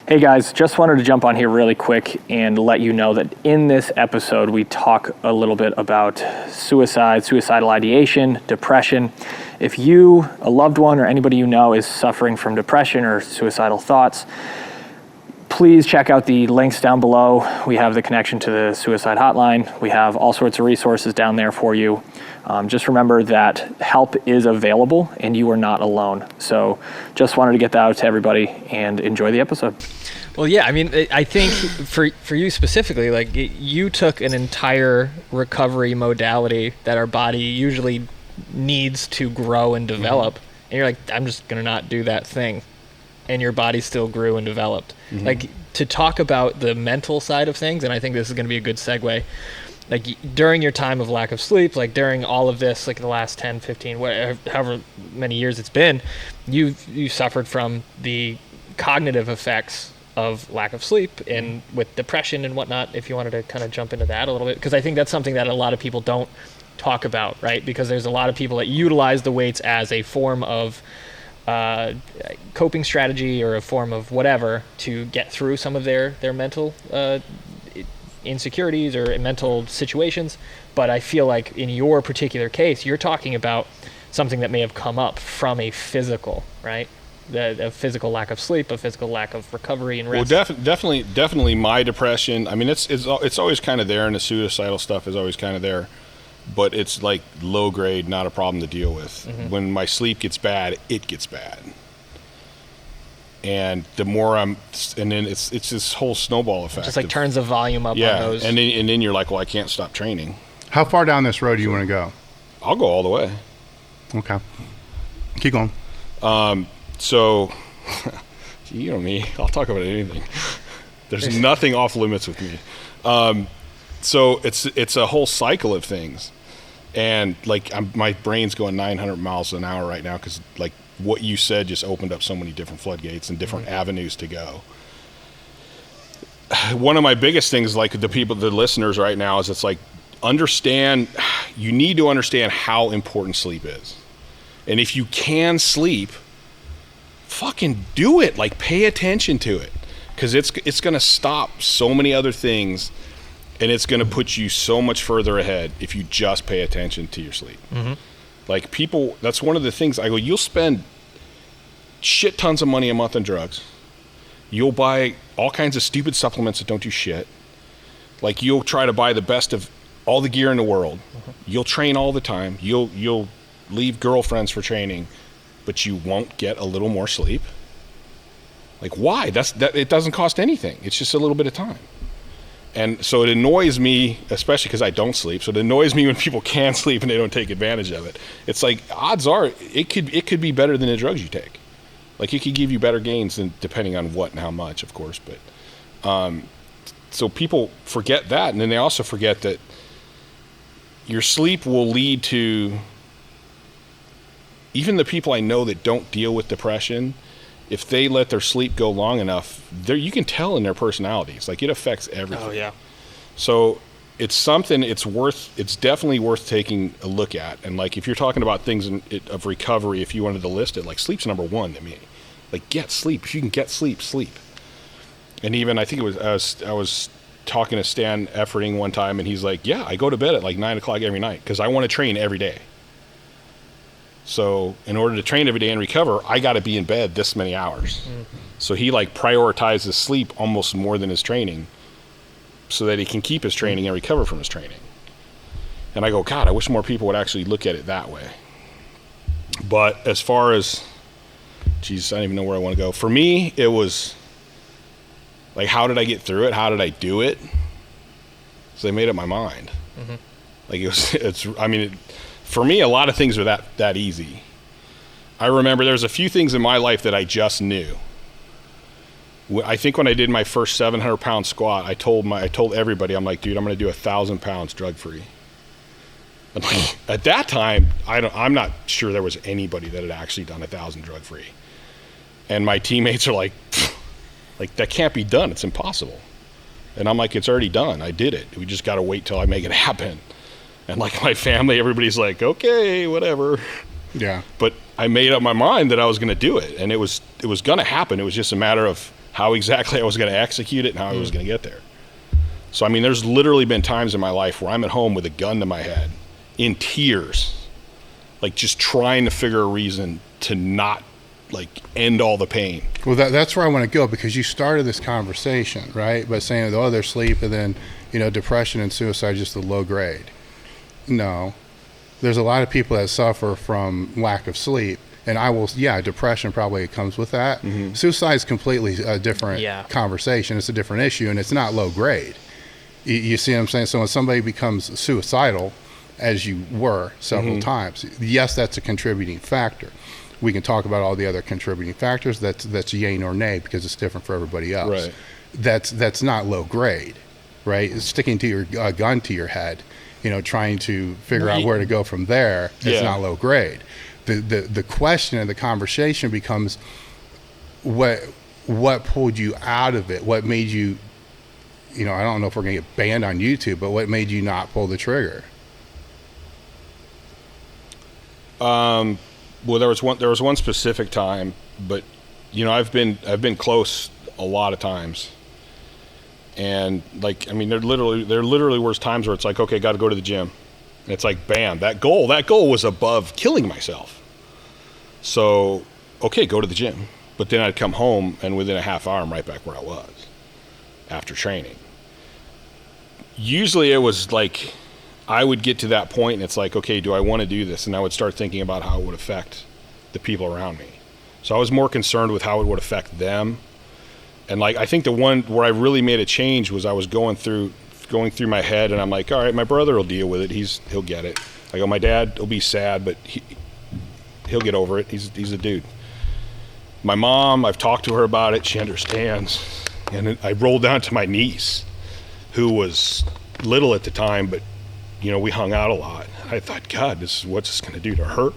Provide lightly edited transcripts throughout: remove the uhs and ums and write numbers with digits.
Hey guys, just wanted to jump on here really quick and let you know that in this episode we talk a little bit about suicide, suicidal ideation, depression. If you, a loved one, or anybody you know is suffering from depression or suicidal thoughts, please check out the links down below. We have the connection to the suicide hotline. We have all sorts of resources down there for you. Just remember that help is available and you are not alone. So just wanted to get that out to everybody and enjoy the episode. Well, yeah, I mean, I think for you specifically, like you took an entire recovery modality that our body usually needs to grow and develop. And you're like, I'm just going to not do that thing. And your body still grew and developed. Like to talk about the mental side of things, and I think this is going to be a good segue. Like during your time of lack of sleep, like during all of this, like the last 10, 15, however many years it's been, you suffered from the cognitive effects of lack of sleep and with depression and whatnot, if you wanted to kind of jump into that a little bit, because I think that's something that a lot of people don't talk about, right? Because there's a lot of people that utilize the weights as a form of coping strategy or a form of whatever to get through some of their mental insecurities or mental situations. But I feel like in your particular case, you're talking about something that may have come up from a physical, right? The physical lack of sleep, a physical lack of recovery and rest. Well, definitely my depression. I mean, it's always kind of there, and the suicidal stuff is always kind of there, but it's like low grade, not a problem to deal with. When my sleep gets bad, it gets bad. And the more and then it's this whole snowball effect. Just like turns the volume up on those. and then you're like, well, I can't stop training. How far down this road do you want to go? I'll go all the way. Okay. Keep going. So, you know me, I'll talk about anything. There's nothing off limits with me. So it's a whole cycle of things. And like my brain's going 900 miles an hour right now because like what you said just opened up so many different floodgates and different avenues to go. One of my biggest things, like the listeners right now, is it's like you need to understand how important sleep is. And if you can sleep, fucking do it. Like pay attention to it, because it's going to stop so many other things. And it's going to put you so much further ahead if you just pay attention to your sleep. Like people, that's one of the things I go, you'll spend shit tons of money a month on drugs. You'll buy all kinds of stupid supplements that don't do shit. Like you'll try to buy the best of all the gear in the world. You'll train all the time. You'll leave girlfriends for training, but you won't get a little more sleep. Like why? It doesn't cost anything. It's just a little bit of time. And so it annoys me, especially because I don't sleep. So it annoys me when people can sleep and they don't take advantage of it. It's like odds are it could be better than the drugs you take. Like it could give you better gains than depending on what and how much, of course. But so people forget that, and then they also forget that your sleep will lead to even the people I know that don't deal with depression. If they let their sleep go long enough, you can tell in their personalities. Like it affects everything. Oh yeah. So it's something it's definitely worth taking a look at. And like if you're talking about things of recovery, if you wanted to list it, like sleep's number one to me. Like get sleep. If you can get sleep, sleep. And even I think it was I was talking to Stan Efferding one time, and he's like, yeah, I go to bed at like 9 o'clock every night because I want to train every day. So in order to train every day and recover, I got to be in bed this many hours. So he like prioritizes sleep almost more than his training so that he can keep his training and recover from his training. And I go, God, I wish more people would actually look at it that way. But as far as, geez, I don't even know where I want to go. For me, it was like, how did I get through it? How did I do it? So I made up my mind. Like for me, a lot of things are that easy. I remember there's a few things in my life that I just knew. I think when I did my first 700-pound squat, I told everybody, I'm like, dude, I'm going to do 1,000 pounds drug-free. At that time, I'm not sure there was anybody that had actually done 1,000 drug-free. And my teammates are like that can't be done. It's impossible. And I'm like, it's already done. I did it. We just got to wait till I make it happen. And like my family, everybody's like, okay, whatever. Yeah. But I made up my mind that I was going to do it, and it was going to happen. It was just a matter of how exactly I was going to execute it and how I was going to get there. So, I mean, there's literally been times in my life where I'm at home with a gun to my head, in tears, like just trying to figure a reason to not like end all the pain. Well, that's where I want to go, because you started this conversation, right, by saying, oh, there's sleep, and then, you know, depression and suicide just a low grade. No. There's a lot of people that suffer from lack of sleep. And depression probably comes with that. Mm-hmm. Suicide is completely a different conversation. It's a different issue, and it's not low grade. You see what I'm saying? So when somebody becomes suicidal, as you were several times, yes, that's a contributing factor. We can talk about all the other contributing factors. That's yay nor nay, because it's different for everybody else. Right. That's not low grade, right? It's sticking to your gun to your head, you know, trying to figure out where to go from there. It's not low grade. The question and the conversation becomes what pulled you out of it? What made you, you know, I don't know if we're going to get banned on YouTube, but what made you not pull the trigger? Well, there was one specific time, but you know, I've been close a lot of times, and like, I mean, there literally was times where it's like, okay, got to go to the gym, and it's like, bam, that goal was above killing myself. So, okay, go to the gym, but then I'd come home, and within a half hour, I'm right back where I was after training. Usually, it was like, I would get to that point and it's like, okay, do I want to do this? And I would start thinking about how it would affect the people around me. So I was more concerned with how it would affect them. And like, I think the one where I really made a change was I was going through my head, and I'm like, all right, my brother will deal with it. He'll get it. I go, my dad will be sad, but he'll get over it. He's a dude. My mom, I've talked to her about it. She understands. And I rolled down to my niece, who was little at the time, but you know, we hung out a lot. I thought, God, this is what's this going to do to her?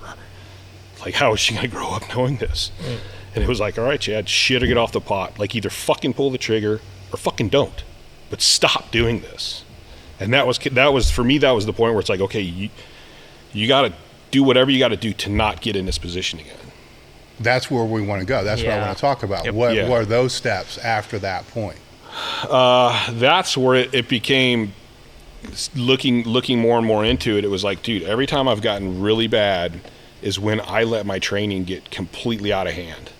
Like, how is she going to grow up knowing this? Mm. And it was like, all right, Chad, shit or get off the pot. Like, either fucking pull the trigger or fucking don't. But stop doing this. And that was for me, that was the point where it's like, okay, you got to do whatever you got to do to not get in this position again. That's where we want to go. That's what I want to talk about. Yep. What are those steps after that point? That's where it became... looking more and more into it, it was like, dude, every time I've gotten really bad is when I let my training get completely out of hand.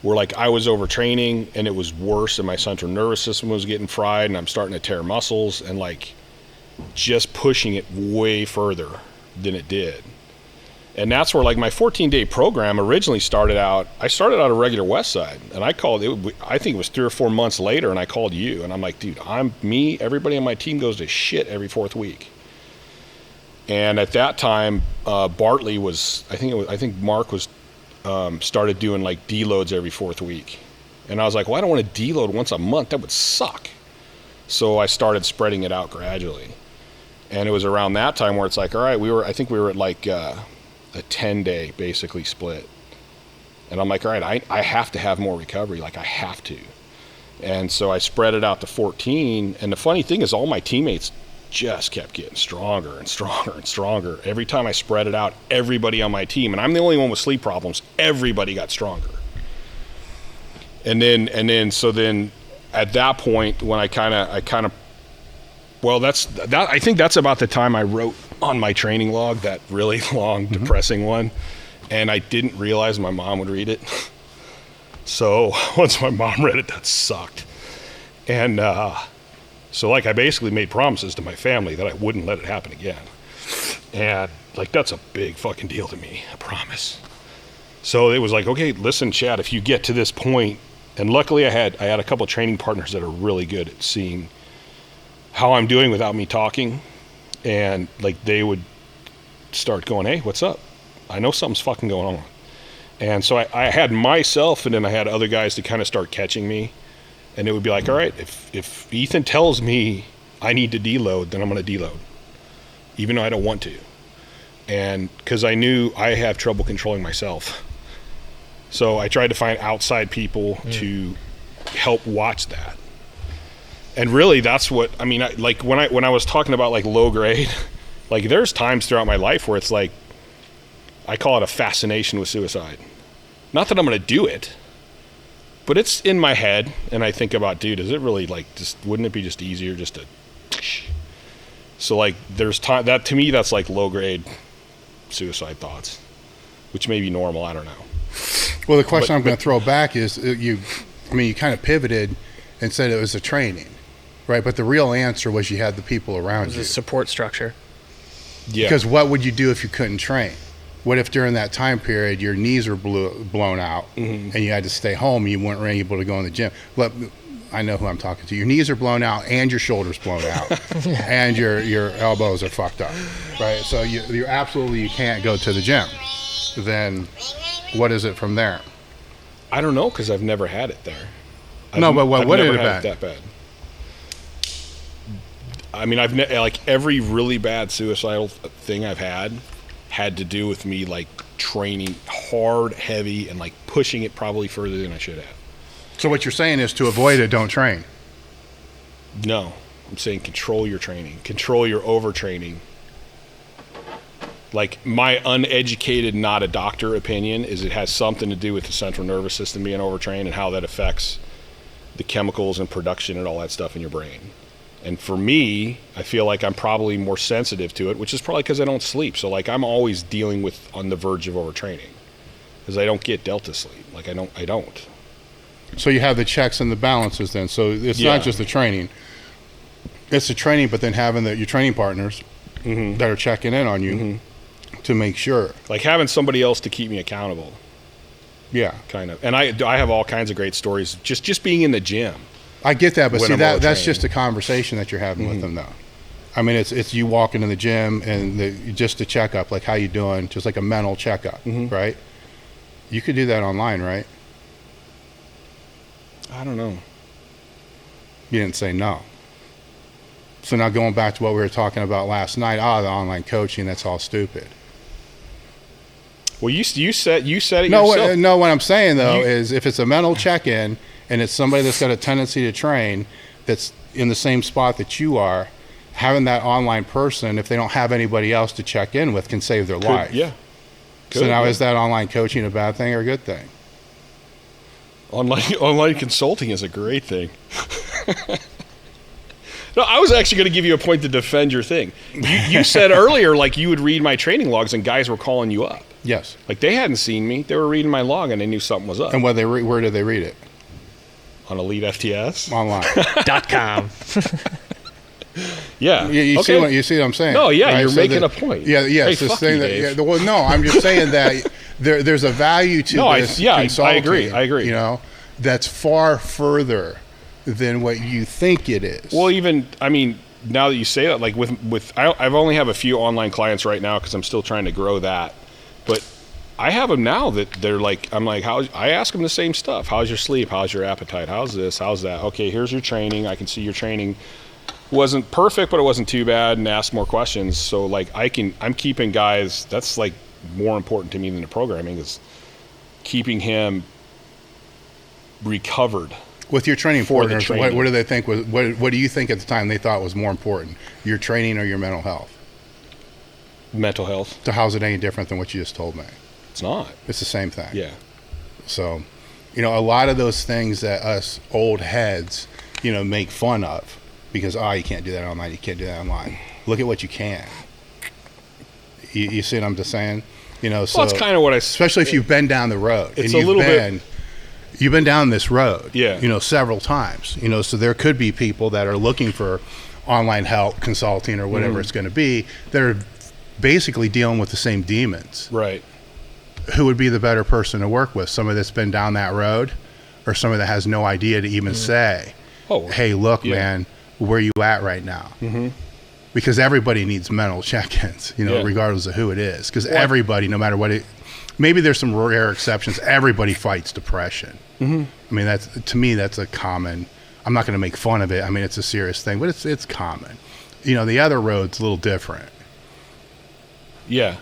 Where like I was overtraining and it was worse, and my central nervous system was getting fried, and I'm starting to tear muscles, and like just pushing it way further than it did. And that's where like my 14-day program originally started out. I started out a regular West Side, and I called it. I think it was 3 or 4 months later, and I called you, and I'm like, dude, everybody on my team goes to shit every 4th week. And at that time, Bartley was, I think Mark was started doing like deloads every 4th week, and I was like, well, I don't want to deload once a month. That would suck. So I started spreading it out gradually, and it was around that time where it's like, all right, I think we were at like a 10-day basically split. And I'm like, all right, I have to have more recovery. Like, I have to. And so I spread it out to 14. And the funny thing is, all my teammates just kept getting stronger and stronger and stronger. Every time I spread it out, everybody on my team, and I'm the only one with sleep problems, everybody got stronger. And then at that point, when I think that's about the time I wrote on my training log, that really long, depressing one, and I didn't realize my mom would read it. So once my mom read it, that sucked. And so like I basically made promises to my family that I wouldn't let it happen again. And like, that's a big fucking deal to me, a promise. So it was like, okay, listen, Chad, if you get to this point, and luckily I had a couple of training partners that are really good at seeing how I'm doing without me talking. And like, they would start going, hey, what's up? I know something's fucking going on. And so I had myself, and then I had other guys to kind of start catching me. And it would be like, all right, if Ethan tells me I need to deload, then I'm going to deload, even though I don't want to. And because I knew I have trouble controlling myself. So I tried to find outside people to help watch that. And really, that's what I mean. Like when I was talking about like low grade, like there's times throughout my life where it's like, I call it a fascination with suicide. Not that I'm going to do it, But it's in my head, and I think about, dude, is it really like just? Wouldn't it be just easier just to? So like, there's time that to me that's like low grade suicide thoughts, which may be normal. I don't know. Well, the question I'm going to throw back is you kind of pivoted and said it was a training, right? But the real answer was you had the people around It you. was a support structure. Yeah. Because what would you do if you couldn't train? What if during that time period your knees were blown out and you had to stay home and you weren't able to go in the gym? I know who I'm talking to. Your knees are blown out and your shoulders blown out and your elbows are fucked up, right? So you absolutely can't go to the gym. Then what is it from there? I don't know, because I've never had it there. But what would it never have had been? it that bad. I mean, like every really bad suicidal thing I've had to do with me like training hard, heavy, and like pushing it probably further than I should have. So what you're saying is to avoid it, don't train. No, I'm saying control your training, control your overtraining. Like my uneducated, not a doctor opinion is it has something to do with the central nervous system being overtrained and how that affects the chemicals and production and all that stuff in your brain. And for me, I feel like I'm probably more sensitive to it, which is probably because I don't sleep. So like I'm always dealing with on the verge of overtraining because I don't get delta sleep. Like I don't. So you have the checks and the balances then. So it's not just the training. It's the training, but then having your training partners that are checking in on you to make sure. Like having somebody else to keep me accountable. Yeah. Kind of. And I have all kinds of great stories just being in the gym. I get that, but When see I'm that's overtraining. just a conversation that you're having with them though. I mean, it's you walking in the gym and just a checkup, like how you doing, just like a mental checkup, right? You could do that online, right? I don't know. You didn't say no. So now going back to what we were talking about last night, the online coaching, that's all stupid. Well, you said it yourself. No, what I'm saying though is if it's a mental check-in and it's somebody that's got a tendency to train that's in the same spot that you are, having that online person, if they don't have anybody else to check in with, can save their life. Yeah. So now is that online coaching a bad thing or a good thing? Online consulting is a great thing. No, I was actually going to give you a point to defend your thing. You said earlier, like you would read my training logs and guys were calling you up. Yes. Like they hadn't seen me. They were reading my log and they knew something was up. And where did they read it? On elitefts? Online. .com. Yeah. You see what I'm saying? No, yeah, right? you're So making a point. Yeah, Hey, it's this fuck thing you, that. Dave. Yeah, well, no, I'm just saying that there's a value to this. I consulting, agree. You know, that's far further than what you think it is. Well, even now that you say that, like I've only have a few online clients right now because I'm still trying to grow that, but I have them now that they're like, I'm like, I ask them the same stuff. How's your sleep? How's your appetite? How's this? How's that? Okay, here's your training. I can see your training wasn't perfect, but it wasn't too bad, and ask more questions. So like I'm keeping guys, that's like more important to me than the programming is keeping him recovered. With your training For the partners, training. what do they think was what do you think at the time they thought was more important, your training or your mental health? Mental health. So how's it any different than what you just told me? It's not. It's the same thing. Yeah. So, a lot of those things that us old heads, make fun of because, you can't do that online. You can't do that online. Look at what you can. You see what I'm just saying? So Well, that's kind of what especially if you've been down the road. It's a little bit. You've been down this road, Yeah. Several times, so there could be people that are looking for online help, consulting, or whatever it's going to be. They're basically dealing with the same demons. Right. Who would be the better person to work with? Somebody that's been down that road, or somebody that has no idea to even say, "Hey, look, man, where you at right now?" Mm-hmm. Because everybody needs mental check-ins, regardless of who it is. Because everybody, no matter what maybe there's some rare exceptions. Everybody fights depression. Mm-hmm. I mean, to me, that's a common. I'm not going to make fun of it. I mean, it's a serious thing, but it's common. The other road's a little different. Yeah.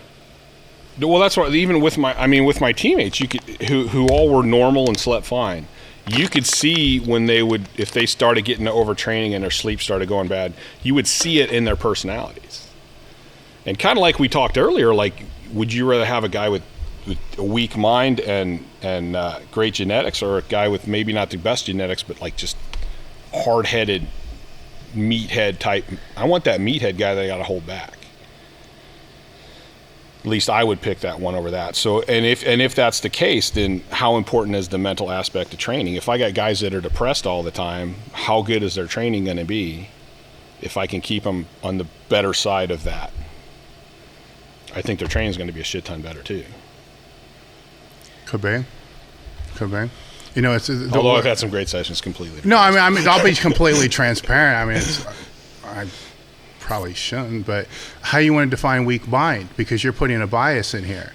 Well, that's why even with my teammates, you could who all were normal and slept fine. You could see when if they started getting to overtraining and their sleep started going bad, you would see it in their personalities. And kind of like we talked earlier, like, would you rather have a guy with a weak mind and great genetics, or a guy with maybe not the best genetics, but like just hard-headed meathead type. I want that meathead guy that I got to hold back. At least I would pick that one over that. So, and if that's the case, then how important is the mental aspect of training? If I got guys that are depressed all the time, how good is their training going to be if I can keep them on the better side of that? I think their training is going to be a shit ton better too. Could be. You know, Although I've had some great sessions completely. No, I mean, I'll be completely transparent. I mean, I probably shouldn't, but how you want to define weak mind? Because you're putting a bias in here,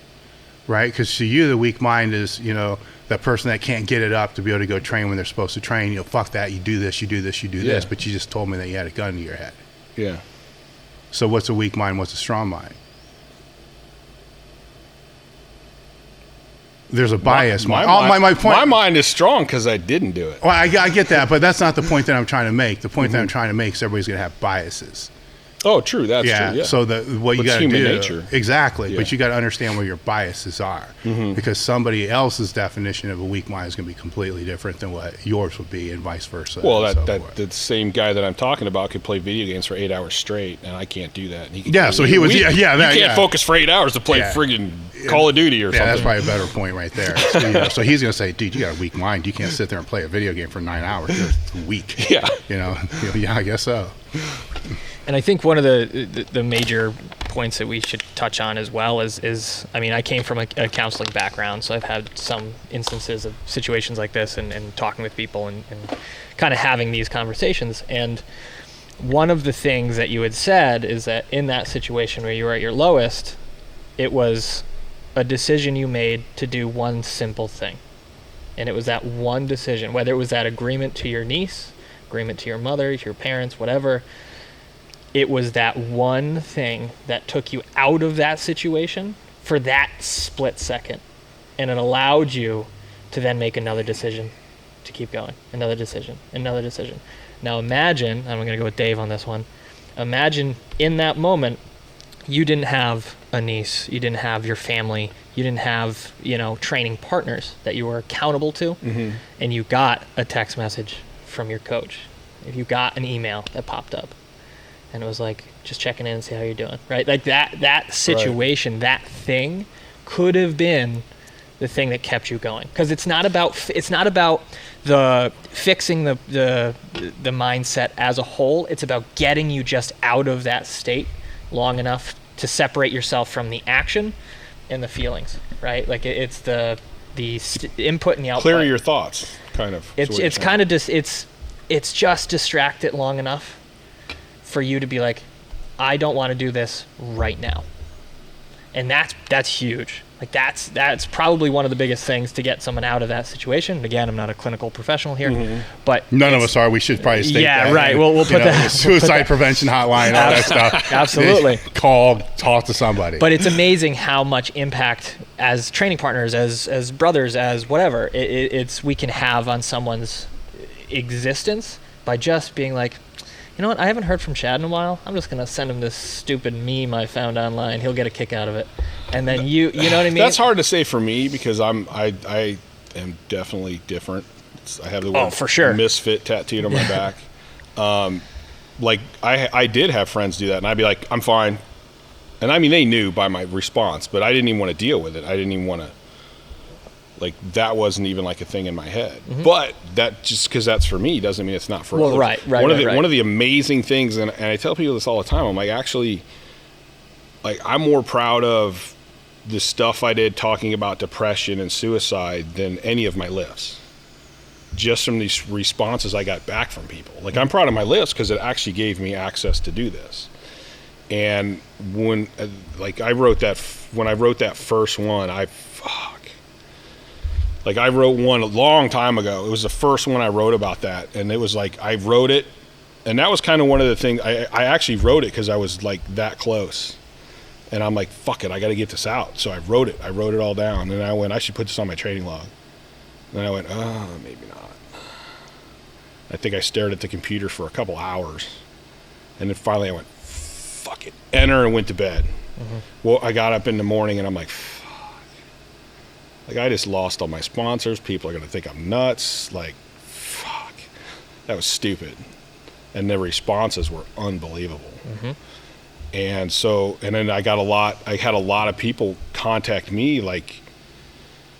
right? Because to you, the weak mind is, you know, that person that can't get it up to be able to go train when they're supposed to train. You know, fuck that. You do this, you do this, you do this. But you just told me that you had a gun to your head. Yeah. So what's a weak mind? What's a strong mind? There's a bias. My point. My mind is strong because I didn't do it. Well, I get that, but that's not the point that I'm trying to make. The point that I'm trying to make is everybody's going to have biases. Oh, true. That's true. Yeah. So what you got to do, human nature. Exactly. Yeah. But you got to understand where your biases are, because somebody else's definition of a weak mind is going to be completely different than what yours would be, and vice versa. Well, the same guy that I'm talking about could play video games for 8 hours straight, and I can't do that. And he can so he was. You can't focus for 8 hours to play friggin' Call of Duty or something. Yeah, that's probably a better point right there. So he's going to say, dude, you got a weak mind. You can't sit there and play a video game for 9 hours. You're weak. Yeah. You know. Yeah, I guess so. And I think one of the major points that we should touch on as well is I mean, I came from a counseling background, so I've had some instances of situations like this and talking with people and kind of having these conversations. And one of the things that you had said is that in that situation where you were at your lowest, it was a decision you made to do one simple thing. And it was that one decision, whether it was that agreement to your niece, agreement to your mother, to your parents, whatever. It was that one thing that took you out of that situation for that split second. And it allowed you to then make another decision to keep going. Another decision. Now imagine, and I'm going to go with Dave on this one, imagine in that moment, you didn't have a niece, you didn't have your family, you didn't have, training partners that you were accountable to, and you got a text message from your coach. If you got an email that popped up. And it was like, just checking in and see how you're doing, right? Like that situation, right. That thing could have been the thing that kept you going. Because it's not about the fixing the mindset as a whole. It's about getting you just out of that state long enough to separate yourself from the action and the feelings, right? Like it's the input and the output. Clear your thoughts, kind of. It's kind of just it's just distract it long enough for you to be like, I don't want to do this right now. And that's huge. Like that's probably one of the biggest things to get someone out of that situation. Again, I'm not a clinical professional here, but none of us are. We should probably state that. Yeah, right. We'll put that suicide prevention hotline, all that stuff. Absolutely. Call, talk to somebody. But it's amazing how much impact as training partners, as brothers, as whatever, it's we can have on someone's existence by just being like, you know what? I haven't heard from Chad in a while. I'm just gonna send him this stupid meme I found online. He'll get a kick out of it. And then you know what I mean? That's hard to say for me because I am definitely different. I have the word for sure misfit tattooed on my back. Like I did have friends do that, and I'd be like, I'm fine. And I mean, they knew by my response, but I didn't even want to deal with it. I didn't even want to. Like that wasn't even like a thing in my head, but that just because that's for me doesn't mean it's not for others. Right. One of the amazing things, and I tell people this all the time. I'm like, actually, like I'm more proud of the stuff I did talking about depression and suicide than any of my lifts. Just from these responses I got back from people. Like I'm proud of my lifts because it actually gave me access to do this. And when I wrote that first one, Like I wrote one a long time ago. It was the first one I wrote about that. And it was like, I wrote it. And that was kind of one of the things, I actually wrote it because I was like that close. And I'm like, fuck it, I got to get this out. So I wrote it all down. And I went, I should put this on my training log. And then I went, maybe not. I think I stared at the computer for a couple hours. And then finally I went, fuck it, enter, and went to bed. Well, I got up in the morning and I'm like, fuck. Like, I just lost all my sponsors. People are going to think I'm nuts. Like, fuck. That was stupid. And the responses were unbelievable. And so, and then I had a lot of people contact me, like,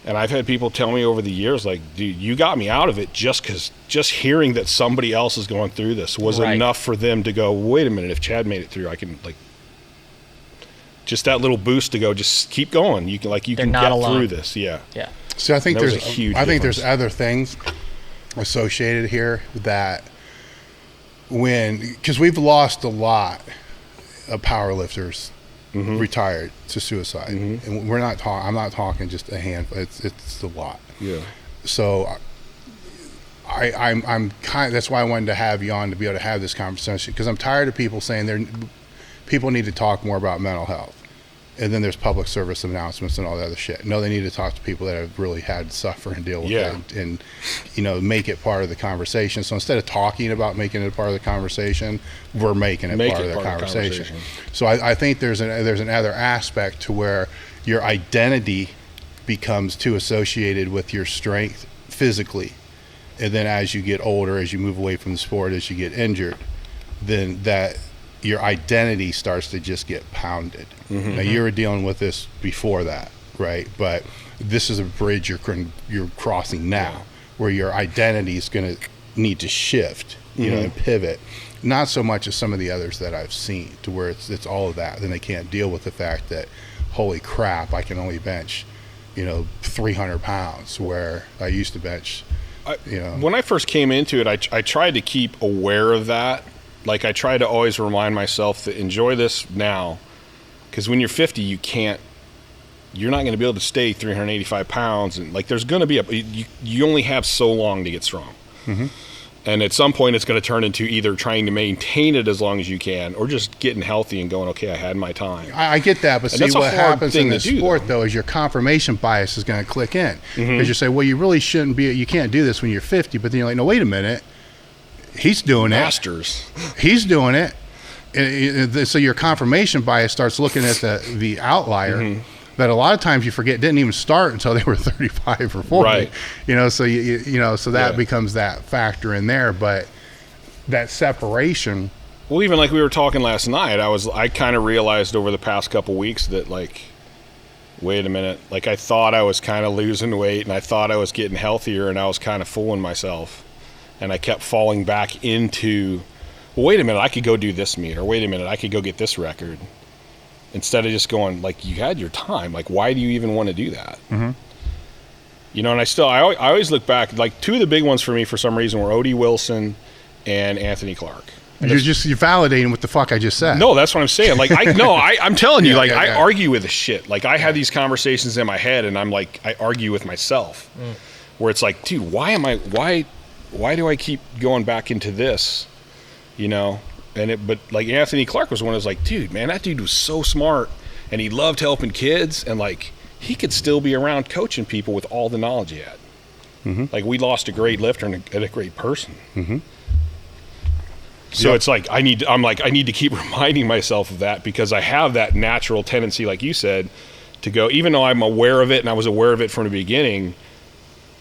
and I've had people tell me over the years, like, dude, you got me out of it just hearing that somebody else is going through this was enough for them to go, wait a minute, if Chad made it through, I can, like, just that little boost to go, just keep going. You can, like, you can get through this. Yeah. So I think there's other things associated here that because we've lost a lot of powerlifters retired to suicide, and I'm not talking just a handful. It's a lot. Yeah. So I'm kind. That's why I wanted to have you on, to be able to have this conversation, because I'm tired of people saying people need to talk more about mental health, and then there's public service announcements and all that other shit. No, they need to talk to people that have really had to suffer and deal with it, and make it part of the conversation. So instead of talking about making it a part of the conversation, we're making it part of the conversation. So I think there's another aspect to where your identity becomes too associated with your strength physically, and then as you get older, as you move away from the sport, as you get injured, then that your identity starts to just get pounded. Now, you were dealing with this before that, right? But this is a bridge you're crossing now, where your identity is going to need to shift, and pivot. Not so much as some of the others that I've seen, to where it's all of that. Then they can't deal with the fact that, holy crap, I can only bench, 300 pounds, where I used to bench, When I first came into it, I tried to keep aware of that. Like, I try to always remind myself to enjoy this now, because when you're 50, you're not going to be able to stay 385 pounds, and like, there's going to be you only have so long to get strong, and at some point it's going to turn into either trying to maintain it as long as you can, or just getting healthy and going, okay, I had my time. I get that, but see, what happens in the sport though is your confirmation bias is going to click in, because you say, well, you really shouldn't be, you can't do this when you're 50, but then you're like, no, wait a minute. He's doing Masters. He's doing it. So your confirmation bias starts looking at the outlier that a lot of times you forget didn't even start until they were 35 or 40. Right. So that becomes that factor in there. But that separation. Well, even like we were talking last night, I kind of realized over the past couple weeks that, like, wait a minute, like, I thought I was kind of losing weight and I thought I was getting healthier, and I was kind of fooling myself. And I kept falling back into, well, wait a minute, I could go do this meet, or wait a minute, I could go get this record. Instead of just going, like, you had your time. Like, why do you even want to do that? And I always look back, like, two of the big ones for me for some reason were Odie Wilson and Anthony Clark. And you're validating what the fuck I just said. No, that's what I'm saying. Like, I'm telling you, I argue with this shit. Like, I have these conversations in my head, and I'm like, I argue with myself, where it's like, dude, why do I keep going back into this, but like, Anthony Clark was one that was like, dude, man, that dude was so smart, and he loved helping kids, and like, he could still be around coaching people with all the knowledge he had. Like, we lost a great lifter and a great person. So it's like, I need to keep reminding myself of that, because I have that natural tendency, like you said, to go, even though I'm aware of it, and I was aware of it from the beginning,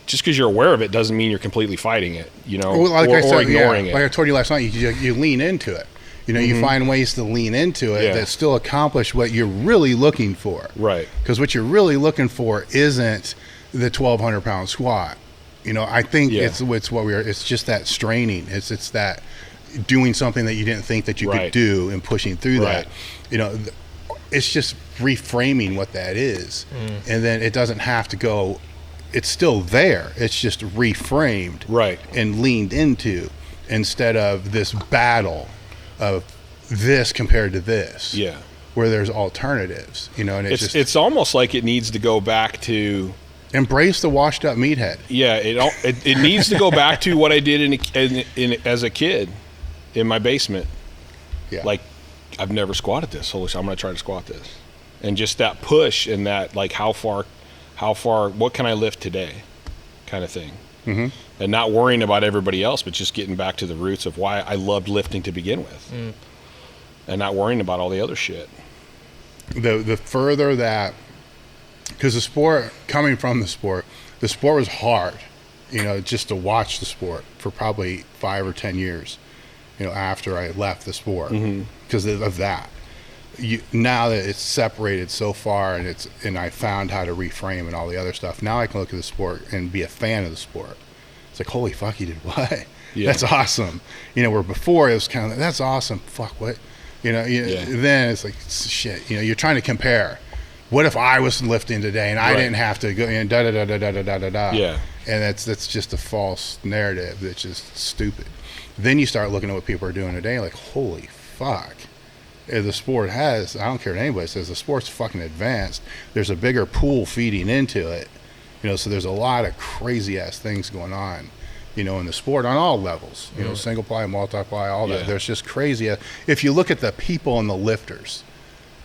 just because you're aware of it doesn't mean you're completely fighting it, or ignoring it. Like I told you last night, you lean into it. You find ways to lean into it that still accomplish what you're really looking for. Right. Because what you're really looking for isn't the 1,200 pound squat. I think it's just that straining. It's that doing something that you didn't think that you could do and pushing through that. It's just reframing what that is, and then it doesn't have to go. It's still there. It's just reframed and leaned into, instead of this battle of this compared to this. Yeah. Where there's alternatives, and it's almost like it needs to go back to embrace the washed up meathead. Yeah. It needs to go back to what I did as a kid in my basement. Yeah. Like, I've never squatted this. Holy shit, I'm going to try to squat this. And just that push, and that, like, how far, what can I lift today kind of thing. And not worrying about everybody else, but just getting back to the roots of why I loved lifting to begin with. And not worrying about all the other shit. The further that Because the sport, coming from the sport was hard, just to watch the sport for probably 5 or 10 years, after I left the sport because of that. Now that it's separated so far and I found how to reframe and all the other stuff, now I can look at the sport and be a fan of the sport. It's like, holy fuck, you did what? Yeah. That's awesome. Where before it was kind of like, that's awesome. Fuck, what? Then it's like, shit, you're trying to compare. What if I was lifting today and I didn't have to go and da da da da da da da da? Yeah. And that's just a false narrative. That's just stupid. Then you start looking at what people are doing today, like, holy fuck. The sport has, I don't care what anybody says, the sport's fucking advanced. There's a bigger pool feeding into it. So there's a lot of crazy ass things going on, in the sport on all levels, single ply, multiply, all that. There's just crazy. If you look at the people and the lifters,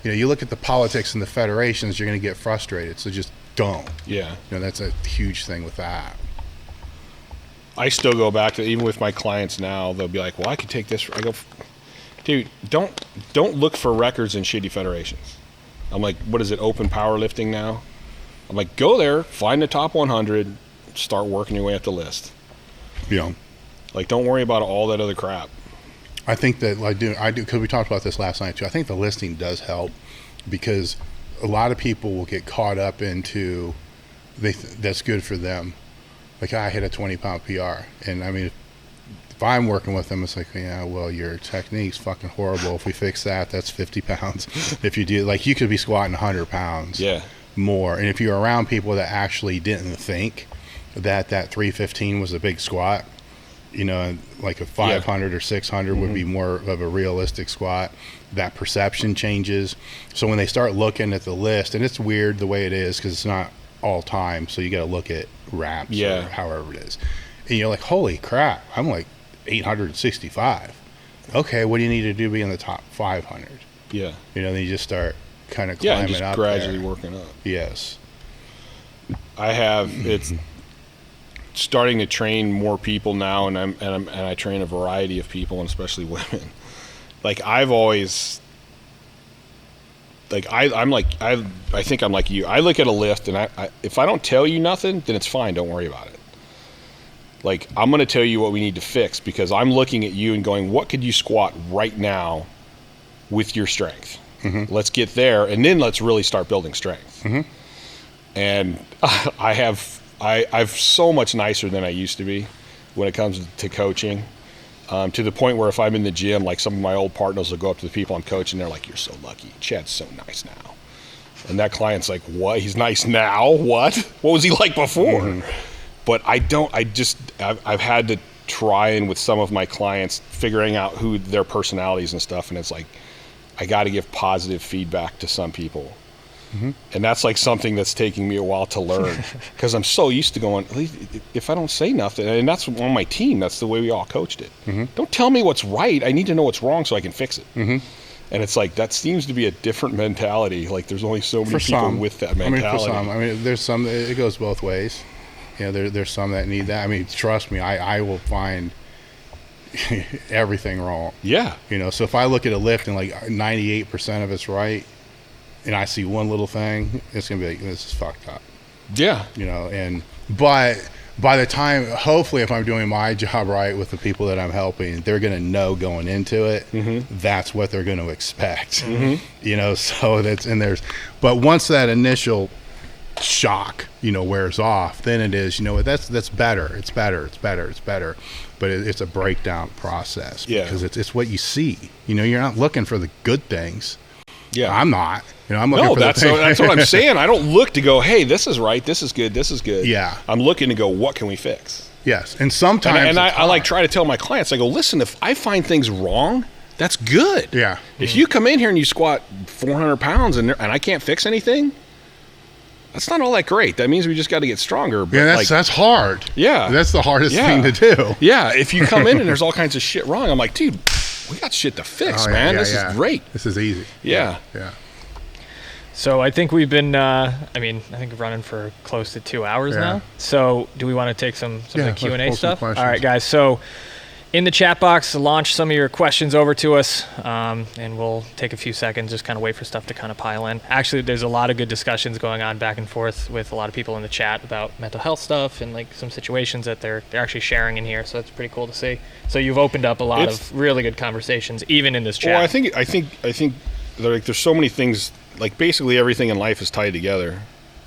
you look at the politics and the federations, you're going to get frustrated. So just don't. Yeah. That's a huge thing with that. I still go back to, even with my clients now, they'll be like, well, I could take this. I go, dude, don't look for records in shitty federations. I'm like, what is it, open powerlifting now? I'm like, go there, find the top 100, start working your way up the list. Like, don't worry about all that other crap. I think that I do because we talked about this last night too. I think the listing does help because a lot of people will get caught up into that's good for them. Like, I hit a 20-pound PR, and I mean, if I'm working with them, it's like, yeah, well, your technique's fucking horrible. If we fix that, that's 50 pounds. If you do, like, you could be squatting 100 pounds more. And if you're around people that actually didn't think that 315 was a big squat, like a 500 or 600 would be more of a realistic squat, that perception changes. So when they start looking at the list, and it's weird the way it is because it's not all time, so you got to look at reps or however it is. And you're like, holy crap, I'm like 865. Okay, what do you need to do to be in the top 500? Yeah. Then you just start kind of climbing just up gradually there. Working up. Yes. It's starting to train more people now, and I train a variety of people, and especially women. Like, I've always, like, I think I'm like you. I look at a lift, and I if I don't tell you nothing, then it's fine. Don't worry about it. Like, I'm going to tell you what we need to fix because I'm looking at you and going, what could you squat right now with your strength? Let's get there, and then let's really start building strength. And I'm so much nicer than I used to be when it comes to coaching, to the point where if I'm in the gym, like, some of my old partners will go up to the people I'm coaching, they're like, you're so lucky. Chad's so nice now. And that client's like, what? He's nice now? What? What was he like before? But I've had to try and with some of my clients, figuring out who their personalities and stuff, and it's like, I got to give positive feedback to some people. And that's like something that's taking me a while to learn because I'm so used to going, if I don't say nothing, and that's on my team, that's the way we all coached it. Don't tell me what's right. I need to know what's wrong so I can fix it. And it's like, that seems to be a different mentality. Like, there's only so many people with that mentality. I mean, there's some, it goes both ways. There's some that need that. I mean, trust me, I will find everything wrong. Yeah. So if I look at a lift and like 98% of it's right, and I see one little thing, it's going to be like, this is fucked up. Yeah. But by the time, hopefully, if I'm doing my job right with the people that I'm helping, they're going to know going into it, that's what they're going to expect. So but once that initial shock, wears off, then it is, that's better. It's better. But it's a breakdown process because it's what you see. You're not looking for the good things. Yeah, I'm not. I'm looking for that's what I'm saying. I don't look to go, hey, this is right, this is good, this is good. Yeah, I'm looking to go, what can we fix? Yes, and sometimes I like try to tell my clients, I go, listen, if I find things wrong, that's good. Yeah. If you come in here and you squat 400 pounds and I can't fix anything, that's not all that great. That means we just got to get stronger. But yeah, that's hard. Yeah, that's the hardest thing to do. Yeah, if you come in and there's all kinds of shit wrong, I'm like, dude, we got shit to fix, man. This is great. This is easy. Yeah. So I think we've been, I think running for close to 2 hours now. So do we want to take some of the Q&A stuff? All right, guys. So in the chat box, launch some of your questions over to us, and we'll take a few seconds, just kind of wait for stuff to kind of pile in. Actually, there's a lot of good discussions going on back and forth with a lot of people in the chat about mental health stuff and like some situations that they're actually sharing in here. So that's pretty cool to see. So you've opened up a lot of really good conversations, even in this chat. Well, I think there's so many things. Like basically everything in life is tied together.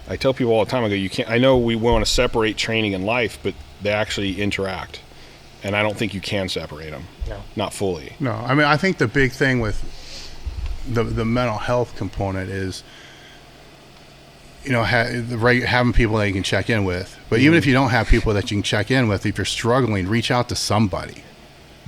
I tell people all the time, I go, you can't. I know we want to separate training and life, but they actually interact. And I don't think you can separate them. No. Not fully. No, I mean, I think the big thing with the mental health component is, having people that you can check in with. But even if you don't have people that you can check in with, if you're struggling, reach out to somebody.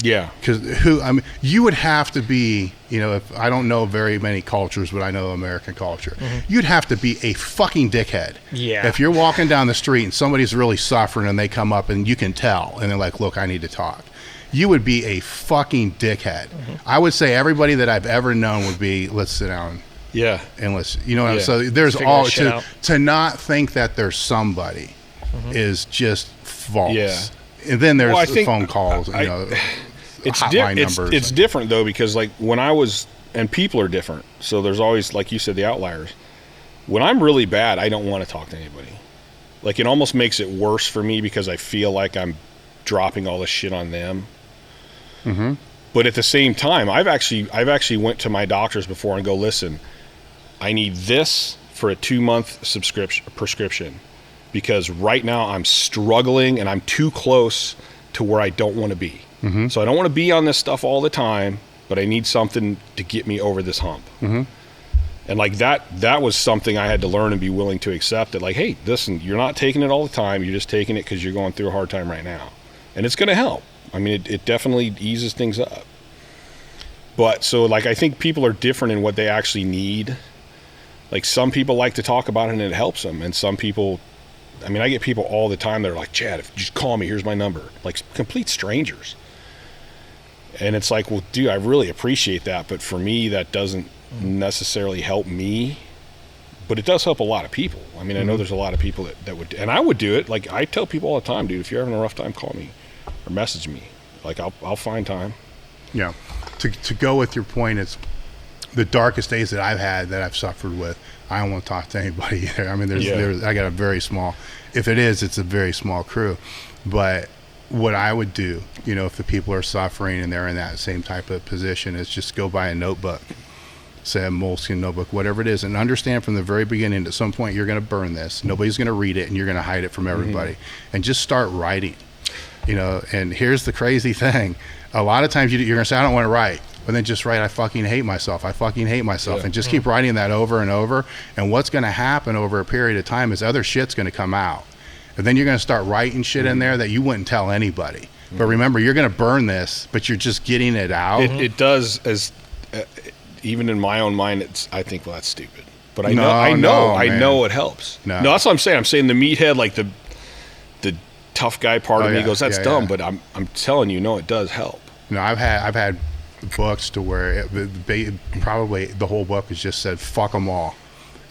Yeah. Because you would have to be, if I don't know very many cultures, but I know American culture, you'd have to be a fucking dickhead. Yeah. If you're walking down the street and somebody's really suffering and they come up and you can tell and they're like, look, I need to talk. You would be a fucking dickhead. I would say everybody that I've ever known would be, let's sit down. Yeah. And let's, so there's all, to not think that there's somebody is just false. Yeah. And then there's phone calls, hotline numbers. It's different though, because like when I was, and people are different. So there's always, like you said, the outliers. When I'm really bad, I don't want to talk to anybody. Like it almost makes it worse for me because I feel like I'm dropping all this shit on them. But at the same time, I've actually went to my doctors before and go, listen, I need this for a 2-month prescription. Because right now I'm struggling and I'm too close to where I don't want to be. So I don't want to be on this stuff all the time, but I need something to get me over this hump. And like that was something I had to learn and be willing to accept it. Like, hey, listen, you're not taking it all the time. You're just taking it because you're going through a hard time right now. And it's going to help. I mean, it definitely eases things up. But so like, I think people are different in what they actually need. Like some people like to talk about it and it helps them. And some people, I mean, I get people all the time that are like, Chad, if you just call me, here's my number. Like complete strangers. And it's like, well, dude, I really appreciate that. But for me, that doesn't necessarily help me. But it does help a lot of people. I mean, I know there's a lot of people that would, and I would do it. Like I tell people all the time, dude, if you're having a rough time, call me or message me. Like I'll find time. Yeah. To go with your point, it's the darkest days that I've had that I've suffered with. I don't want to talk to anybody either. I mean, I got a very small, if it is, it's a very small crew. But what I would do, if the people are suffering and they're in that same type of position, is just go buy a notebook, say a moleskin notebook, whatever it is, and understand from the very beginning at some point you're going to burn this. Nobody's going to read it and you're going to hide it from everybody. And just start writing. And here's the crazy thing. A lot of times you're going to say, I don't want to write. But then just write, I fucking hate myself. I fucking hate myself. And just keep writing that over and over. And what's going to happen over a period of time is other shit's going to come out. And then you're going to start writing shit in there that you wouldn't tell anybody. But remember, you're going to burn this, but you're just getting it out. It does, as even in my own mind, I think, well, that's stupid. But I know it helps. No, that's what I'm saying. I'm saying the meathead, like the tough guy part of me goes, that's dumb. But I'm telling you, no, it does help. No, I've had books to where probably the whole book was just said fuck them all,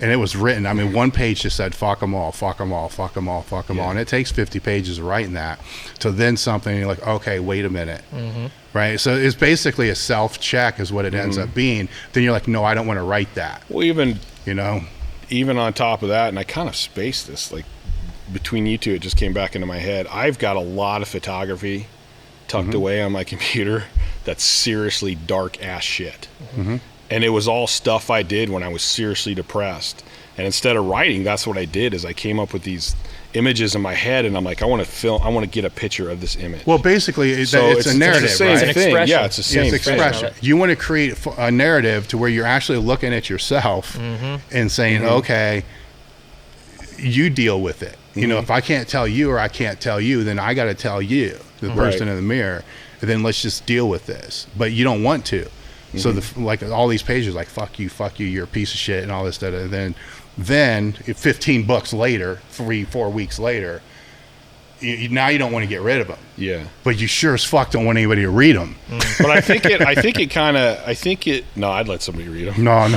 and it was written, I mean, one page just said fuck them all, fuck them all, fuck them all, fuck them all, and it takes 50 pages of writing that to then something you're like, okay, wait a minute, right? So it's basically a self-check is what it ends up being. Then you're like, no, I don't want to write that. Well, even on top of that, and I kind of spaced this, like between you two, it just came back into my head. I've got a lot of photography tucked away on my computer that's seriously dark ass shit. And it was all stuff I did when I was seriously depressed. And instead of writing, that's what I did, is I came up with these images in my head, and I'm like, I want to get a picture of this image. Well, basically, it's a narrative, it's the same right? thing. It's an expression. Yeah, it's the same expression. You want to create a narrative to where you're actually looking at yourself and saying, okay, you deal with it. If I can't tell you or I can't tell you, then I got to tell you, the person in the mirror, and then let's just deal with this. But you don't want to. So like all these pages, like fuck you, you're a piece of shit, and all this stuff. And then 15 books later, 3-4 weeks later, now you don't want to get rid of them. Yeah. But you sure as fuck don't want anybody to read them. But I think it. No, I'd let somebody read them. No,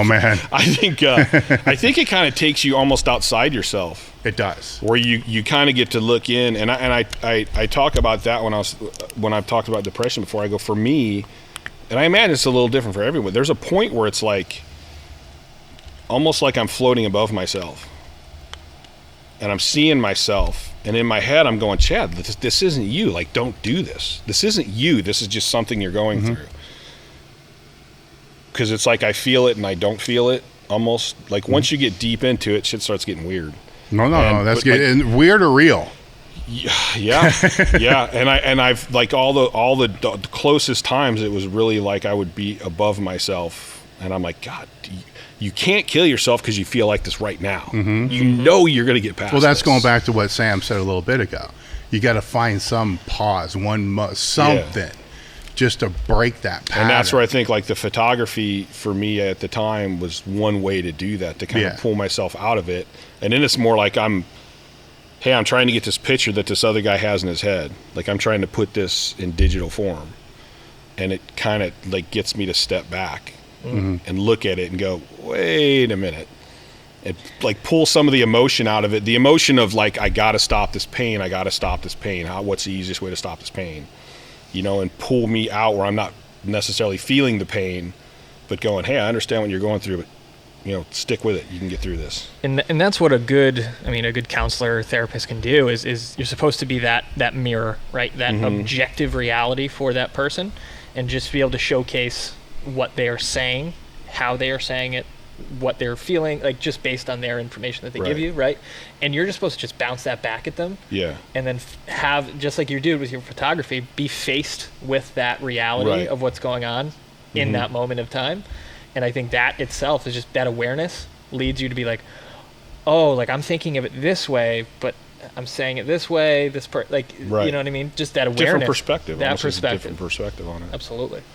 man. I think it kind of takes you almost outside yourself. It does. Where you kind of get to look in, and I talk about that when I've talked about depression before. I go, for me, and I imagine it's a little different for everyone. There's a point where it's like almost like I'm floating above myself, and I'm seeing myself, and in my head I'm going, Chad, this isn't you. Like, don't do this. This isn't you. This is just something you're going through. Because it's like I feel it and I don't feel it. Almost like once you get deep into it, shit starts getting weird. No, that's good. And weird or real? Yeah. And I've like all the closest times it was really like I would be above myself, and I'm like, God, you can't kill yourself because you feel like this right now. You know you're going to get past. Well, that's this. going back to what Sam said a little bit ago. You got to find some pause, something, just to break that pattern. And that's where I think like the photography for me at the time was one way to do that, to kind of pull myself out of it. And then it's more like I'm trying to get this picture that this other guy has in his head. Like I'm trying to put this in digital form, and it kind of like gets me to step back and look at it and go, wait a minute, and like pull some of the emotion out of it. The emotion of like, I got to stop this pain. What's the easiest way to stop this pain? And pull me out where I'm not necessarily feeling the pain, but going, hey, I understand what you're going through, but stick with it. You can get through this. And that's what a good counselor or therapist can do is you're supposed to be that mirror, right? That objective reality for that person, and just be able to showcase what they are saying, how they are saying it, what they're feeling, like just based on their information that they give you, right? And you're just supposed to just bounce that back at them. Yeah. And then have, just like you did with your photography, be faced with that reality of what's going on in that moment of time. And I think that itself is just that awareness leads you to be like, oh, like I'm thinking of it this way, but I'm saying it this way. You know what I mean? Just that awareness. Different perspective. That perspective. Different perspective on it. Absolutely.